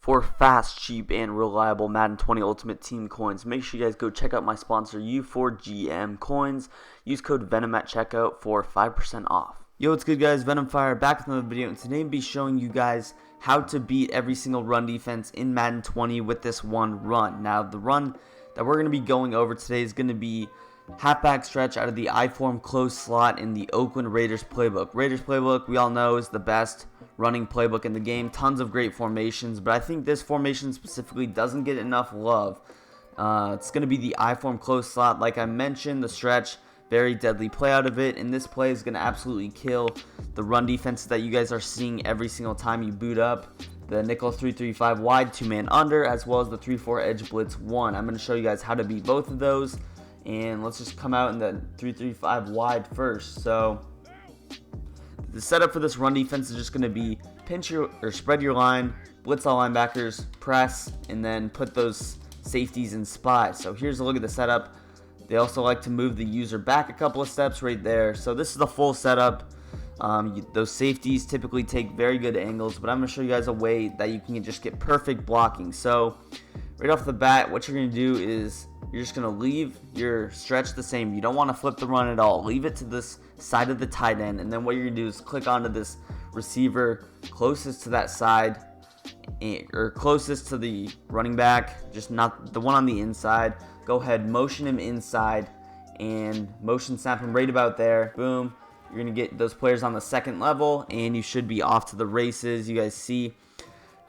For fast, cheap, and reliable Madden 20 Ultimate Team coins, make sure you guys go check out my sponsor U4GM Coins. Use code VENM at checkout for 5% off. Yo, what's good, guys? Venom Fire back with another video, and today I'll be showing you guys how to beat every single run defense in Madden 20 with this one run. Now, the run that we're going to be going over today is going to be halfback stretch out of the I-form close slot in the Oakland Raiders playbook. Raiders playbook, we all know, is the best running playbook in the game. Tons of great formations, but I think this formation specifically doesn't get enough love. It's going to be the I-form close slot. Like I mentioned, the stretch, very deadly play out of it, and this play is going to absolutely kill the run defense that you guys are seeing every single time you boot up. The nickel 3-3-5 wide, 2-man under, as well as the 3-4 edge blitz 1. I'm going to show you guys how to beat both of those, and let's just come out in the 3-3-5 wide first. So the setup for this run defense is just going to be pinch your or spread your line, blitz all linebackers, press, and then put those safeties in spies. So here's a look at the setup. They also like to move the user back a couple of steps right there. So this is the full setup. Those safeties typically take very good angles, but I'm going to show you guys a way that you can just get perfect blocking. So right off the bat, what you're going to do is you're just going to leave your stretch the same. You don't want to flip the run at all. Leave it to this side of the tight end, and then what you're going to do is click onto this receiver closest to that side, or closest to the running back, just not the one on the inside. Go ahead, motion him inside, and motion snap him right about there. Boom. You're going to get those players on the second level, and you should be off to the races. You guys see,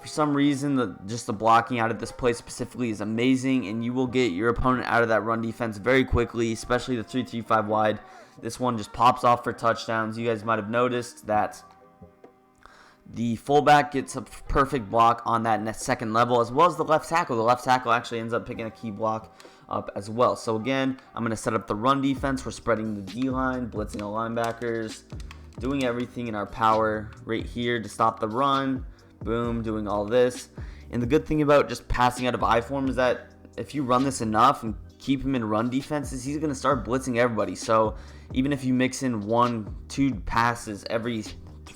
for some reason, just the blocking out of this play specifically is amazing, and you will get your opponent out of that run defense very quickly, especially the 3-3-5 wide. This one just pops off for touchdowns. You guys might have noticed that the fullback gets a perfect block on that second level, as well as the left tackle. The left tackle actually ends up picking a key block up as well. So again, I'm going to set up the run defense. We're spreading the D-line, blitzing all linebackers, doing everything in our power right here to stop the run. Boom, doing all this. And the good thing about just passing out of I-form is that if you run this enough and keep him in run defenses, he's going to start blitzing everybody. So even if you mix in 1-2 passes every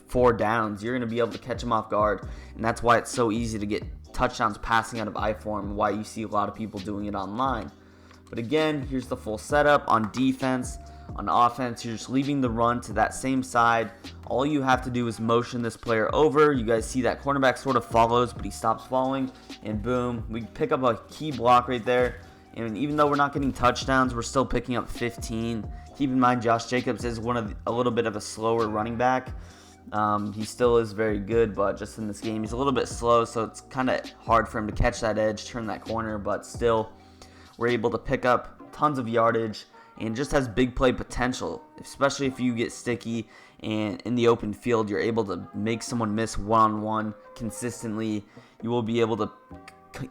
4 downs, you're going to be able to catch him off guard. And that's why it's so easy to get touchdowns passing out of I-form, and why you see a lot of people doing it online. But again, here's the full setup. On defense, on offense, you're just leaving the run to that same side. All you have to do is motion this player over. You guys see that cornerback sort of follows, but he stops falling, and boom, we pick up a key block right there. And even though we're not getting touchdowns, we're still picking up 15. Keep in mind, Josh Jacobs is a little bit of a slower running back. He still is very good, but just in this game, he's a little bit slow, so it's kind of hard for him to catch that edge, turn that corner, but still, we're able to pick up tons of yardage, and just has big play potential, especially if you get sticky and in the open field, you're able to make someone miss one-on-one consistently. You will be able to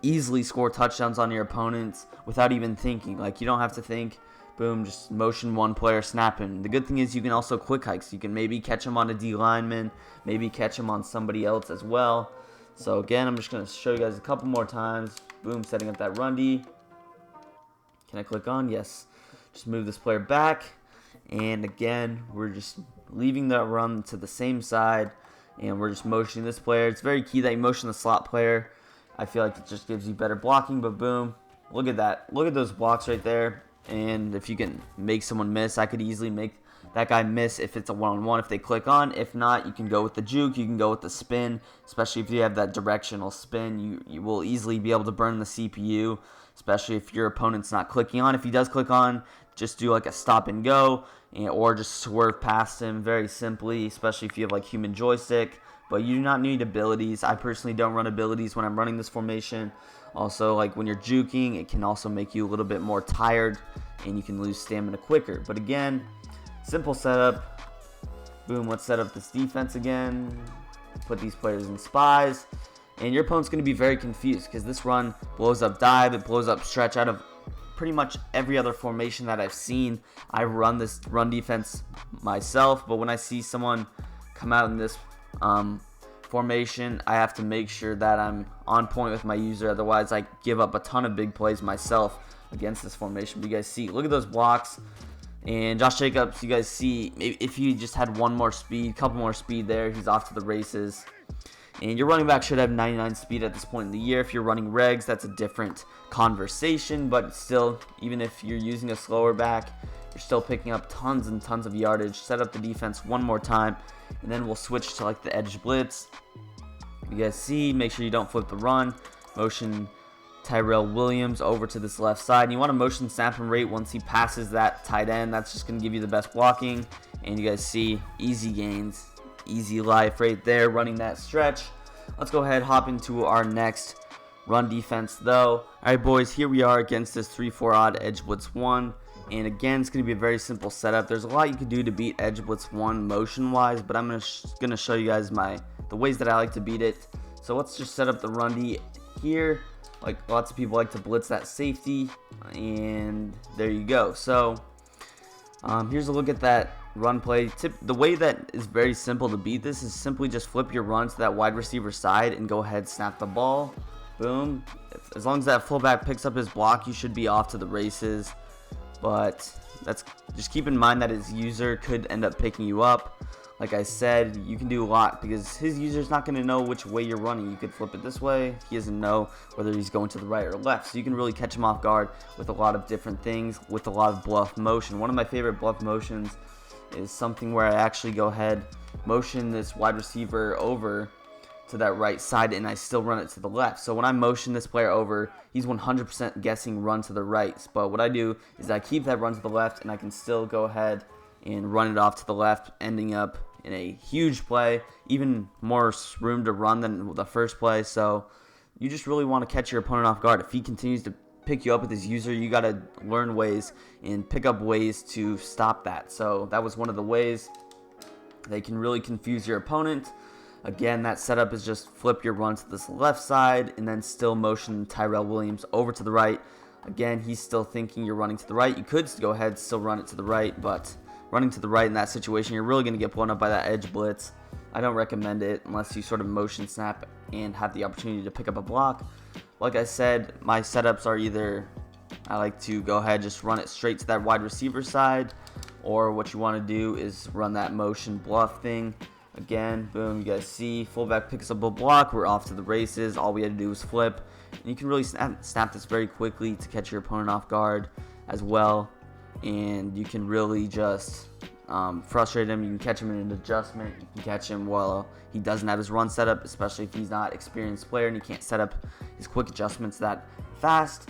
easily score touchdowns on your opponents without even thinking. Like, you don't have to think. Boom, just motion one player, snap him. The good thing is you can also quick hikes. You can maybe catch him on a D lineman, maybe catch him on somebody else as well. So again, I'm just going to show you guys a couple more times. Boom, setting up that run D. Can I click on? Yes. Just move this player back. And again, we're just leaving that run to the same side, and we're just motioning this player. It's very key that you motion the slot player. I feel like it just gives you better blocking, but boom. Look at that. Look at those blocks right there. And if you can make someone miss, I could easily make that guy miss if it's a one-on-one, if they click on. If not, you can go with the juke, you can go with the spin, especially if you have that directional spin. You will easily be able to burn the CPU, especially if your opponent's not clicking on. If he does click on, just do like a stop and go, or just swerve past him very simply, especially if you have like human joystick. But you do not need abilities. I personally don't run abilities when I'm running this formation. Also, like when you're juking, it can also make you a little bit more tired, and you can lose stamina quicker. But again, simple setup. Boom, let's set up this defense again. Put these players in spies. And your opponent's going to be very confused because this run blows up dive, it blows up stretch out of pretty much every other formation that I've seen. I run this run defense myself, but when I see someone come out in this formation, I have to make sure that I'm on point with my user. Otherwise, I give up a ton of big plays myself against this formation. But you guys see, look at those blocks. And Josh Jacobs, you guys see, if he just had one more speed, couple more speed there, he's off to the races. And your running back should have 99 speed at this point in the year. If you're running regs, that's a different conversation, but still, even if you're using a slower back, you're still picking up tons and tons of yardage. Set up the defense one more time, and then we'll switch to like the edge blitz. You guys see, make sure you don't flip the run. Motion Tyrell Williams over to this left side. And you want to motion snap him rate once he passes that tight end. That's just going to give you the best blocking. And you guys see, easy gains, easy life right there, running that stretch. Let's go ahead, hop into our next run defense though. Alright boys, here we are against this 3-4 odd edge blitz 1. And again, it's going to be a very simple setup. There's a lot you can do to beat edge blitz 1 motion wise, but I'm going to show you guys the ways that I like to beat it. So let's just set up the run D here. Like lots of people like to blitz that safety, and there you go. So here's a look at that run play. The way that is very simple to beat this is simply just flip your run to that wide receiver side and go ahead, snap the ball. Boom. As long as that fullback picks up his block, you should be off to the races. But just keep in mind that his user could end up picking you up. Like I said, you can do a lot because his user's not going to know which way you're running. You could flip it this way. He doesn't know whether he's going to the right or left. So you can really catch him off guard with a lot of different things, with a lot of bluff motion. One of my favorite bluff motions is something where I actually go ahead, motion this wide receiver over to that right side, and I still run it to the left. So when I motion this player over, he's 100% guessing run to the right. But what I do is I keep that run to the left, and I can still go ahead and run it off to the left, ending up in a huge play, even more room to run than the first play. So you just really want to catch your opponent off guard. If he continues to pick you up with his user, you got to learn ways and pick up ways to stop that. So that was one of the ways they can really confuse your opponent. Again, that setup is just flip your run to this left side and then still motion Tyrell Williams over to the right. Again, he's still thinking you're running to the right. You could go ahead, still run it to the right, but running to the right in that situation, you're really going to get blown up by that edge blitz. I don't recommend it unless you sort of motion snap and have the opportunity to pick up a block. Like I said, my setups are either I like to go ahead, just run it straight to that wide receiver side, or what you want to do is run that motion bluff thing. Again, boom, you guys see, fullback picks up a block, we're off to the races. All we had to do was flip. And you can really snap this very quickly to catch your opponent off guard as well. And you can really just frustrate him. You can catch him in an adjustment. You can catch him while he doesn't have his run set up, especially if he's not an experienced player and he can't set up his quick adjustments that fast.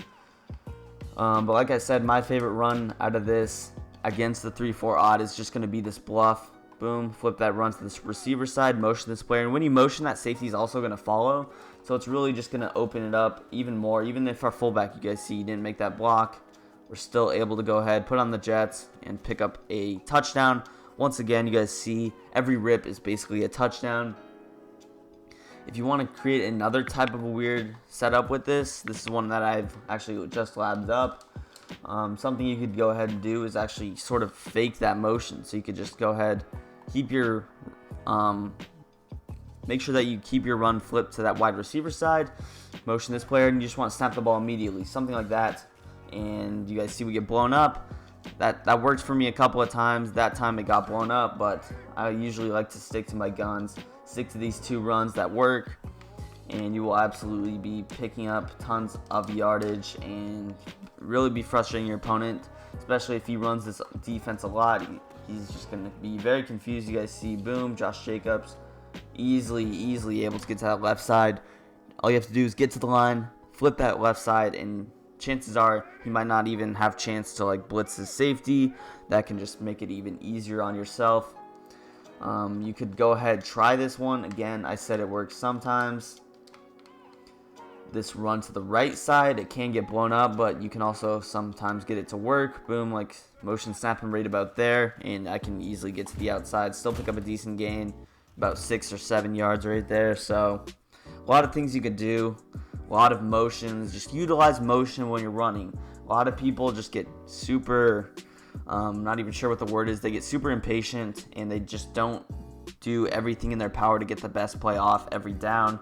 But like I said, my favorite run out of this against the 3-4 odd is just going to be this bluff. Boom, flip that run to this receiver side, motion this player. And when you motion, that safety is also going to follow. So it's really just going to open it up even more. Even if our fullback, you guys see, he didn't make that block, we're still able to go ahead, put on the Jets, and pick up a touchdown. Once again, you guys see, every rip is basically a touchdown. If you want to create another type of a weird setup with this is one that I've actually just labbed up. Something you could go ahead and do is actually sort of fake that motion. So you could just go ahead, keep your make sure that you keep your run flipped to that wide receiver side, motion this player, and you just want to snap the ball immediately, something like that. And you guys see we get blown up. That worked for me a couple of times. That time it got blown up, but I usually like to stick to my guns, stick to these two runs that work, and you will absolutely be picking up tons of yardage and really be frustrating your opponent, especially if he runs this defense a lot. He's just going to be very confused. You guys see, boom, Josh Jacobs easily able to get to that left side. All you have to do is get to the line, flip that left side, and chances are he might not even have chance to like blitz his safety. That can just make it even easier on yourself. You could go ahead, try this one. Again, I said it works sometimes. This run to the right side, it can get blown up, but you can also sometimes get it to work. Boom, like motion snapping right about there, and I can easily get to the outside, still pick up a decent gain, about 6 or 7 yards right there. So a lot of things you could do, a lot of motions. Just utilize motion when you're running. A lot of people just get super, not even sure what the word is, they get super impatient and they just don't do everything in their power to get the best play off every down.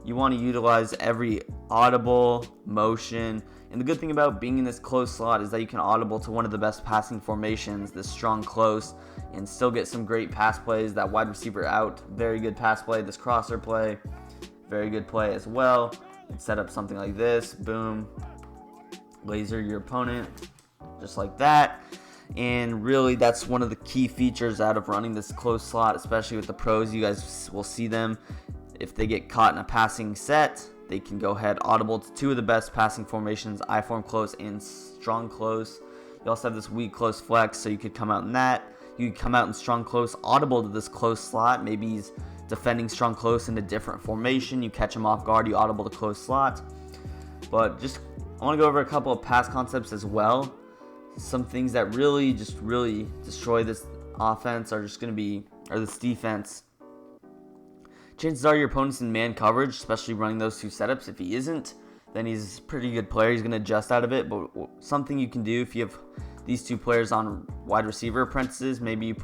You want to utilize every audible motion. And the good thing about being in this close slot is that you can audible to one of the best passing formations, this strong close, and still get some great pass plays. That wide receiver out, very good pass play. This crosser play, very good play as well. Set up something like this, boom, laser your opponent, just like that. And really, that's one of the key features out of running this close slot, especially with the pros. You guys will see them. If they get caught in a passing set, they can go ahead audible to two of the best passing formations, I form close and strong close. You also have this weak close flex, so you could come out in that. You could come out in strong close, audible to this close slot. Maybe he's defending strong close in a different formation. You catch him off guard, you audible to close slot. But I want to go over a couple of pass concepts as well. Some things that really destroy this offense are just going to be, or this defense. Chances are your opponent's in man coverage, especially running those two setups. If he isn't, then he's a pretty good player. He's going to adjust out of it. But something you can do if you have these two players on wide receiver apprentices, maybe you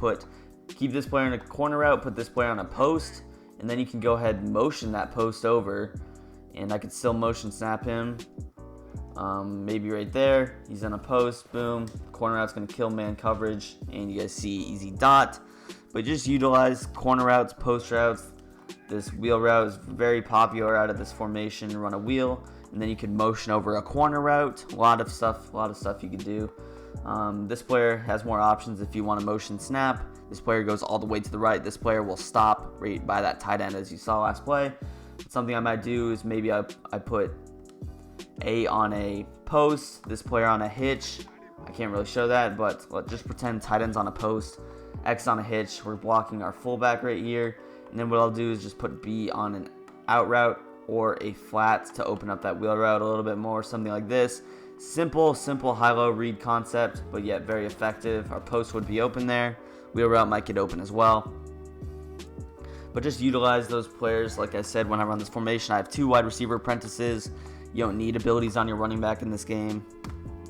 keep this player in a corner route, put this player on a post, and then you can go ahead and motion that post over. And I could still motion snap him. Maybe right there, he's on a post, boom, corner route's going to kill man coverage, and you guys see easy dot. But just utilize corner routes, post routes. This wheel route is very popular out of this formation. Run a wheel, and then you can motion over a corner route. A lot of stuff you could do. This player has more options if you want to motion snap. This player goes all the way to the right. This player will stop right by that tight end as you saw last play. Something I might do is maybe I put A on a post, this player on a hitch. I can't really show that, but let's just pretend tight end's on a post, X on a hitch. We're blocking our fullback right here. And then what I'll do is just put B on an out route or a flat to open up that wheel route a little bit more, something like this. Simple high-low read concept, but yet very effective. Our post would be open there. Wheel route might get open as well. But just utilize those players. Like I said, when I run this formation, I have two wide receiver apprentices. You don't need abilities on your running back in this game,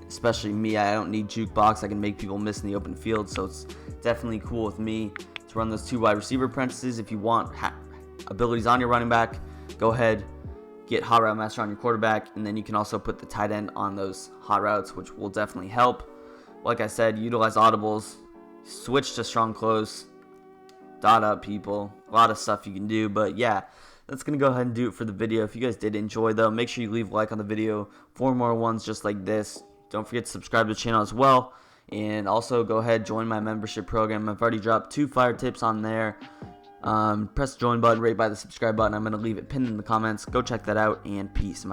especially me. I don't need jukebox. I can make people miss in the open field, so it's definitely cool with me to run those two wide receiver apprentices. If you want abilities on your running back, go ahead, get hot route master on your quarterback, and then you can also put the tight end on those hot routes, which will definitely help. Like I said, utilize audibles, switch to strong close, dot up people, a lot of stuff you can do. But yeah, that's going to go ahead and do it for the video. If you guys did enjoy, though, make sure you leave a like on the video for more ones just like this. Don't forget to subscribe to the channel as well. And also go ahead, join my membership program. I've already dropped 2 fire tips on there. Press the join button right by the subscribe button. I'm going to leave it pinned in the comments. Go check that out, and peace.